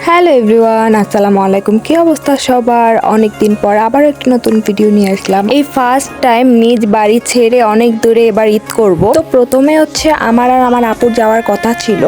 Hello everyone, আসসালামু আলাইকুম। কি অবস্থা সবার? অনেক দিন পর আবার একটি নতুন ভিডিও নিয়ে আসলাম। এই ফার্স্ট টাইম নিজ বাড়ি ছেড়ে অনেক দূরে এবার ঈদ করব। তো প্রথমে হচ্ছে আমার আর আমার আপুর যাওয়ার কথা ছিল,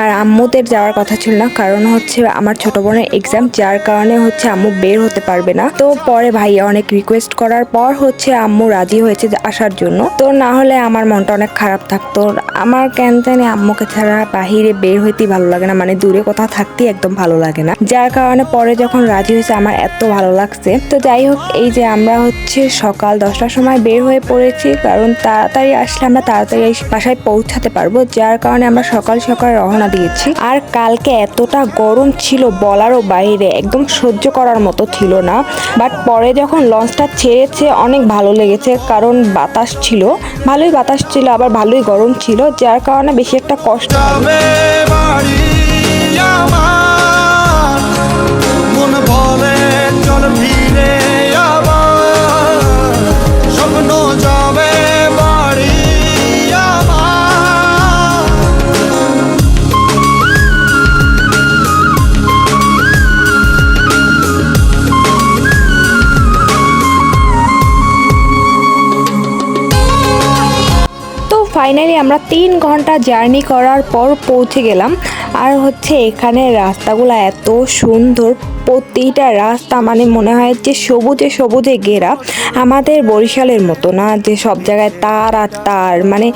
আর আম্মুদের যাওয়ার কথা ছিল না, কারণ হচ্ছে আমার ছোট বোনের এক্সাম, যার কারণে হচ্ছে আম্মু বের হতে পারবে না। তো পরে ভাইয়া অনেক রিকোয়েস্ট করার পর হচ্ছে আম্মু রাজি হয়েছে আসার জন্য। তো না হলে আমার মনটা অনেক খারাপ থাকতো। আমার কেন জানি আম্মুকে ছাড়া বাহিরে বের হইতেই ভালো লাগে না, মানে দূরে কোথাও থাকতেই একদম ভালো লাগে না, যার কারণে পরে যখন রাজি হয়েছে আমার এত ভালো লাগছে। তো যাই হোক, এই যে আমরা হচ্ছে সকাল 10টার সময় বের হয়ে পড়েছি, কারণ তাড়াতাড়ি আসলে আমরা তাড়াতাড়ি বাসায় পৌঁছাতে পারবো, যার কারণে আমরা সকাল সকাল রওনা দিয়েছি। আর কালকে এতটা গরম ছিল বলারও বাইরে, একদম সহ্য করার মতো ছিল না। বাট পরে যখন লঞ্চটা ছেড়েছে অনেক ভালো লেগেছে, কারণ বাতাস ছিল, ভালোই বাতাস ছিল, আবার ভালোই গরম ছিল, যার কারণে বেশি একটা কষ্ট ফাইনালি আমরা 3 ঘন্টা জার্নি করার পর পৌঁছে গেলাম। আর হচ্ছে এখানে রাস্তাগুলো এত সুন্দর, প্রতিটা রাস্তা মানে মনে হয় যে সবুজে সবুজে ঘেরা, আমাদের বরিশালের মতো না যে সব জায়গায় তার আর তার, মানে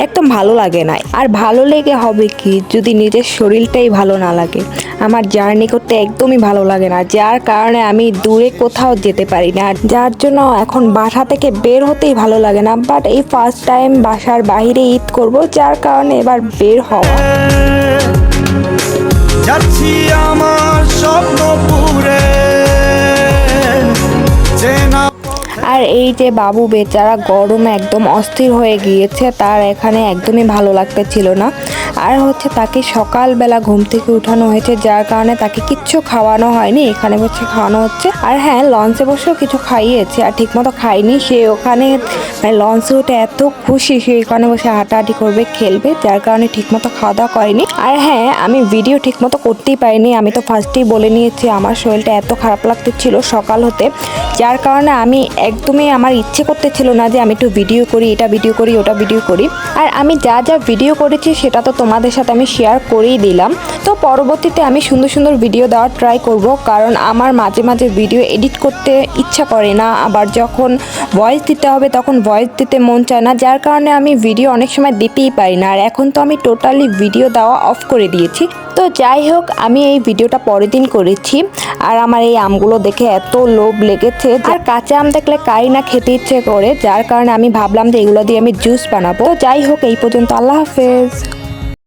একদম ভালো লাগে না। আর ভালো লেগে হবে কি যদি নিজের শরীরটাই ভালো না লাগে? আমার জার্নি করতে একদমই ভালো লাগে না, যার কারণে আমি দূরে কোথাও যেতে পারি না, যার জন্য এখন বাসা থেকে বের হতেই ভালো লাগে না। বাট এই ফার্স্ট টাইম বাসার বাইরে ঈদ করব, যার কারণে এবার বের হওয়া। যাচ্ছি আমার স্বপ্নপুরে। আর এই যে বাবু বেচারা গরমে একদম অস্থির হয়ে গিয়েছে, তার এখানে একদমই ভালো লাগতেছিল না। আর হচ্ছে তাকে সকালবেলা ঘুম থেকে উঠানো হয়েছে, যার কারণে তাকে কিচ্ছু খাওয়ানো হয়নি, এখানে বসে খাওয়ানো হচ্ছে। আর হ্যাঁ, লঞ্চে বসেও কিছু খাইয়েছে, আর ঠিকমতো খায়নি সে ওখানে, মানে লঞ্চে উঠে এত খুশি সে এখানে বসে হাঁটাহাঁটি করবে, খেলবে, যার কারণে ঠিকমতো খাওয়া দাওয়া করেনি। আর হ্যাঁ, আমি ভিডিও ঠিকমতো করতেই পারিনি, আমি তো ফার্স্টেই বলে নিয়েছি আমার শরীরটা এত খারাপ লাগতেছিল সকাল হতে, যার কারণে আমি একদমই আমার ইচ্ছে করতেছিল না যে আমি একটু ভিডিও করি, এটা ভিডিও করি, ওটা ভিডিও করি। আর আমি যা যা ভিডিও করেছি সেটা তো তোমাদের সাথে আমি শেয়ার করেই দিলাম। তো পরবর্তীতে আমি সুন্দর সুন্দর ভিডিও দেওয়ার ট্রাই করব, কারণ আমার মাঝে মাঝে ভিডিও এডিট করতে ইচ্ছা করে না, আবার যখন ভয়েস দিতে হবে তখন ভয়েস দিতে মন চায় না, যার কারণে আমি ভিডিও অনেক সময় দিতেই পারি না। আর এখন তো আমি টোটালি ভিডিও দেওয়া অফ করে দিয়েছি। তো যাই হোক, আমি এই ভিডিওটা পরের দিন করেছি। আর আমার এই আমগুলো দেখে এত লোভ লেগেছে, আর কাঁচা আম দেখলে কাই না খেতে ইচ্ছে করে, যার কারণে আমি ভাবলাম যে এগুলো দিয়ে আমি জুস বানাবো। তো যাই হোক, এই পর্যন্ত, আল্লাহ হাফেজ।